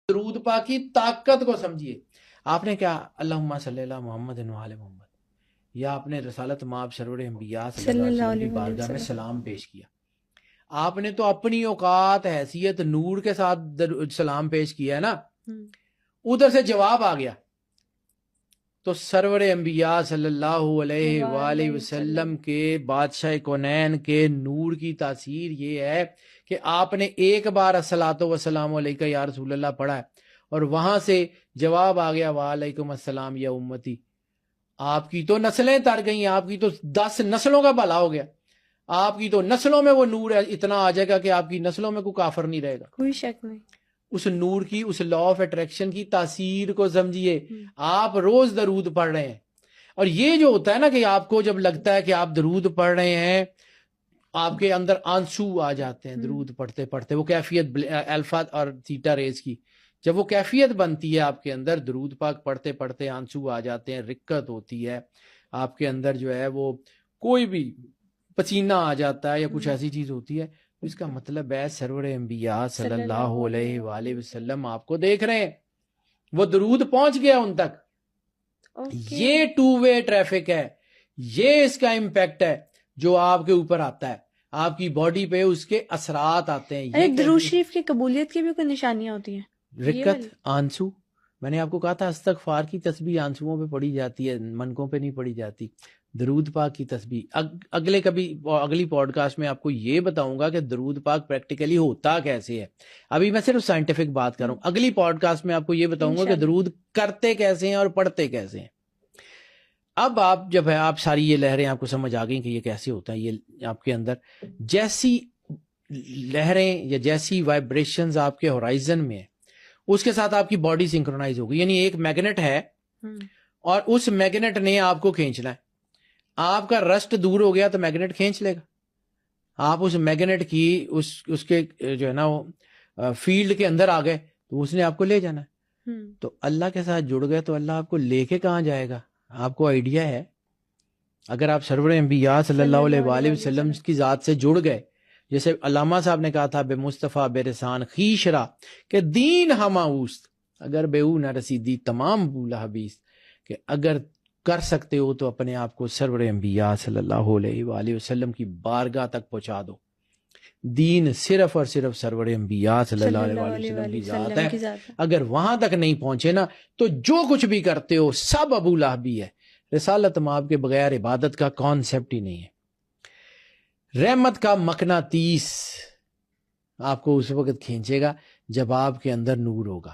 درود پاک کی طاقت کو سمجھیے. آپ نے کیا اللہم صلی اللہ محمد و آل محمد یا اپنے رسالت مآب سرور انبیاء صلی اللہ علیہ وسلم کی بارگاہ میں سلام پیش کیا. آپ نے تو اپنی اوقات حیثیت نور کے ساتھ سلام پیش کیا ہے نا. ادھر سے جواب آ گیا تو سرور انبیاء صلی اللہ علیہ وآلہ وسلم کے بادشاہ کونین کے نور کی تاثیر یہ ہے کہ آپ نے ایک بار الصلاۃ والسلام علیکہ یا رسول اللہ پڑھا ہے اور وہاں سے جواب آ گیا وعلیکم السلام یا امتی. آپ کی تو نسلیں تر گئیں, آپ کی تو 10 نسلوں کا بھلا ہو گیا. آپ کی تو نسلوں میں وہ نور اتنا آ جائے گا کہ آپ کی نسلوں میں کوئی کافر نہیں رہے گا. کوئی شک نہیں. اس نور کی, اس لا آف اٹریکشن کی تاثیر کو سمجھیے. آپ روز درود پڑھ رہے ہیں اور یہ جو ہوتا ہے نا کہ آپ کو جب لگتا ہے کہ آپ درود پڑھ رہے ہیں آپ کے اندر آنسو آ جاتے ہیں درود پڑھتے پڑھتے, وہ کیفیت الفا اور تھیٹا ریز کی جب وہ کیفیت بنتی ہے آپ کے اندر, درود پاک پڑھتے پڑھتے آنسو آ جاتے ہیں, رکت ہوتی ہے آپ کے اندر, جو ہے وہ کوئی بھی پسینہ آ جاتا ہے یا کچھ ایسی چیز ہوتی ہے, تو اس کا مطلب ہے سرور انبیاء صلی اللہ علیہ وآلہ وسلم آپ کو دیکھ رہے ہیں, وہ درود پہنچ گیا ان تک. یہ 2 وے ٹریفک ہے, یہ اس کا امپیکٹ ہے جو آپ کے اوپر آتا ہے, آپ کی باڈی پہ اس کے اثرات آتے ہیں. یہ درود شریف کی قبولیت کی بھی کوئی نشانیاں ہوتی ہیں؟ رکت, آنسو, میں نے آپ کو کہا تھا استغفار کی تسبیح آنسوؤں پہ پڑھی جاتی ہے, منکوں پہ نہیں پڑھی جاتی. درود پاک کی تسبیح اگلی پوڈ کاسٹ میں آپ کو یہ بتاؤں گا کہ درود پاک پریکٹیکلی ہوتا کیسے ہے. ابھی میں صرف سائنٹیفک بات کر رہا ہوں, اگلی پوڈ کاسٹ میں آپ کو یہ بتاؤں گا کہ درود کرتے کیسے ہیں اور پڑھتے کیسے ہیں. اب آپ جب ہے آپ ساری یہ لہریں آپ کو سمجھ آ گئی کہ یہ کیسے ہوتا ہے, یہ آپ کے اندر جیسی لہریں یا جیسی وائبریشنز آپ کے ہورائزن میں ہیں اس کے ساتھ آپ کی باڈی سنکرونائز ہوگی. یعنی ایک میگنیٹ ہے اور اس میگنیٹ نے آپ کو کھینچنا ہے. آپ کا رسٹ دور ہو گیا تو میگنیٹ کھینچ لے گا. آپ اس میگنیٹ کی اس کے جو ہے نا وہ فیلڈ کے اندر آ گئے تو اس نے آپ کو لے جانا ہے. تو اللہ کے ساتھ جڑ گئے تو اللہ آپ کو لے کے کہاں جائے گا, آپ کو آئیڈیا ہے؟ اگر آپ سرور انبیاء صلی اللہ علیہ وآلہ وسلم کی ذات سے جڑ گئے, جیسے علامہ صاحب نے کہا تھا بے مصطفیٰ بے رسان خیشرا کہ دین ہماؤست, اگر بے او نہ رسیدی تمام بولا حبیث, کہ اگر کر سکتے ہو تو اپنے آپ کو سرور انبیاء صلی اللہ علیہ وآلہ وسلم کی بارگاہ تک پہنچا دو. دین صرف اور صرف سرور انبیاء صلی اللہ علیہ وآلہ وسلم کی ذات ہے. اگر وہاں تک نہیں پہنچے نا تو جو کچھ بھی کرتے ہو سب ابو لہبی ہے. رسالت مآب کے بغیر عبادت کا کانسیپٹ ہی نہیں ہے. رحمت کا مقناطیس آپ کو اس وقت کھینچے گا جب آپ کے اندر نور ہوگا.